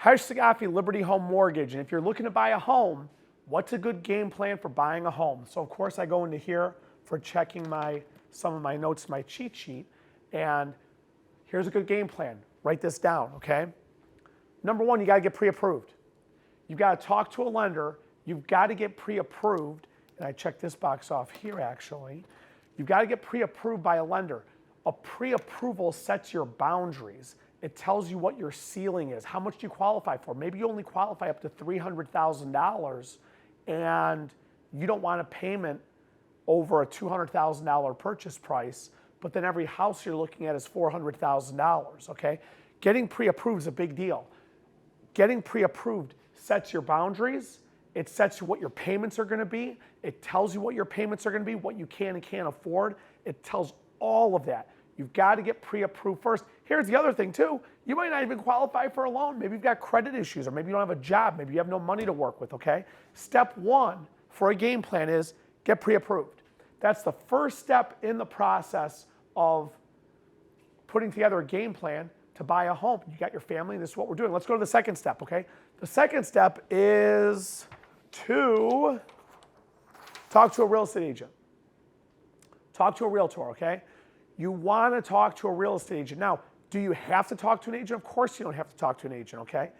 Khash Saghafi, Liberty Home Mortgage. And if you're looking to buy a home, what's a good game plan for buying a home? So of course I go into here for checking some of my notes, my cheat sheet. And here's a good game plan. Write this down, okay? Number one, you gotta get pre-approved. You've gotta talk to a lender. You've gotta get pre-approved. And I checked this box off here actually. You've gotta get pre-approved by a lender. A pre-approval sets your boundaries. It tells you what your ceiling is. How much do you qualify for? Maybe you only qualify up to $300,000 and you don't want a payment over a $200,000 purchase price, but then every house you're looking at is $400,000, okay? Getting pre-approved is a big deal. Getting pre-approved sets your boundaries. It sets what your payments are gonna be. It tells you what your payments are gonna be, what you can and can't afford. It tells all of that. You've got to get pre-approved first. Here's the other thing too. You might not even qualify for a loan. Maybe you've got credit issues, or maybe you don't have a job. Maybe you have no money to work with, okay? Step one for a game plan is get pre-approved. That's the first step in the process of putting together a game plan to buy a home. You got your family, this is what we're doing. Let's go to the second step, okay? The second step is to talk to a real estate agent. Talk to a realtor, okay? You want to talk to a real estate agent. Now, do you have to talk to an agent? Of course you don't have to talk to an agent, okay?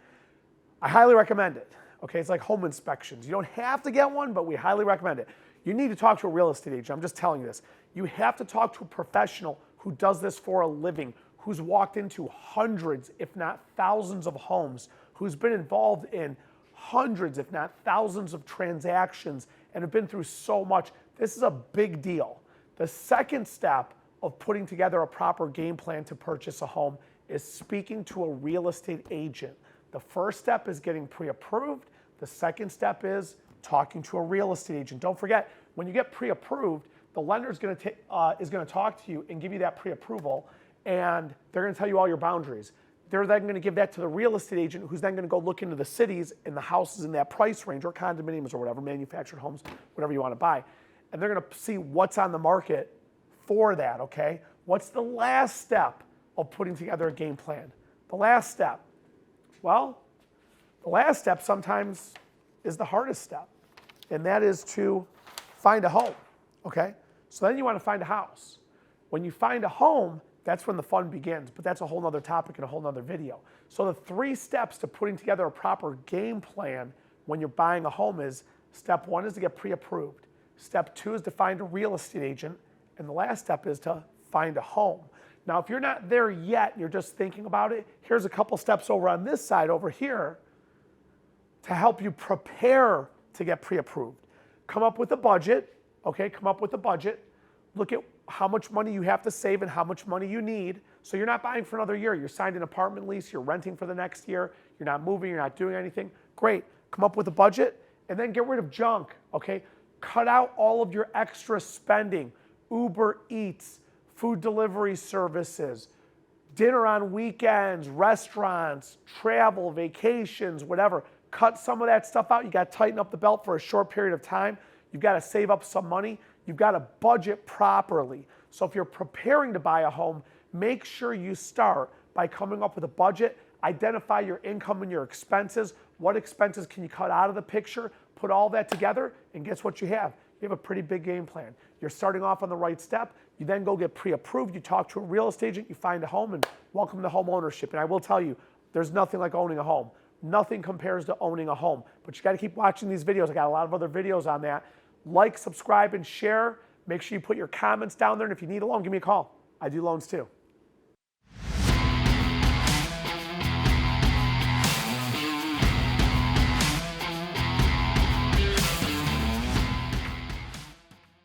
I highly recommend it, okay? It's like home inspections. You don't have to get one, but we highly recommend it. You need to talk to a real estate agent. I'm just telling you this. You have to talk to a professional who does this for a living, who's walked into hundreds, if not thousands of homes, who's been involved in hundreds, if not thousands of transactions and have been through so much. This is a big deal. The second step of putting together a proper game plan to purchase a home is speaking to a real estate agent. The first step is getting pre-approved. The second step is talking to a real estate agent. Don't forget, when you get pre-approved, the lender is going to talk to you and give you that pre-approval, and they're going to tell you all your boundaries. They're then going to give that to the real estate agent, who's then going to go look into the cities and the houses in that price range, or condominiums or whatever, manufactured homes, whatever you want to buy. And they're going to see what's on the market for that, okay? What's the last step of putting together a game plan? The last step. Well, the last step sometimes is the hardest step, and that is to find a home, okay? So then you want to find a house. When you find a home, that's when the fun begins, but that's a whole nother topic and a whole nother video. So the 3 steps to putting together a proper game plan when you're buying a home is, step 1 is to get pre-approved. Step 2 is to find a real estate agent. And the last step is to find a home. Now, if you're not there yet, and you're just thinking about it, here's a couple steps over on this side over here to help you prepare to get pre-approved. Come up with a budget, okay? Come up with a budget. Look at how much money you have to save and how much money you need. So you're not buying for another year. You're signed an apartment lease, you're renting for the next year, you're not moving, you're not doing anything. Great. Come up with a budget and then get rid of junk, okay? Cut out all of your extra spending. Uber Eats, food delivery services, dinner on weekends, restaurants, travel, vacations, whatever. Cut some of that stuff out. You got to tighten up the belt for a short period of time. You've got to save up some money. You've got to budget properly. So if you're preparing to buy a home, make sure you start by coming up with a budget. Identify your income and your expenses. What expenses can you cut out of the picture? Put all that together, and guess what you have? You have a pretty big game plan. You're starting off on the right step. You then go get pre-approved. You talk to a real estate agent. You find a home, and welcome to home ownership. And I will tell you, there's nothing like owning a home. Nothing compares to owning a home. But you got to keep watching these videos. I got a lot of other videos on that. Like, subscribe, and share. Make sure you put your comments down there. And if you need a loan, give me a call. I do loans too.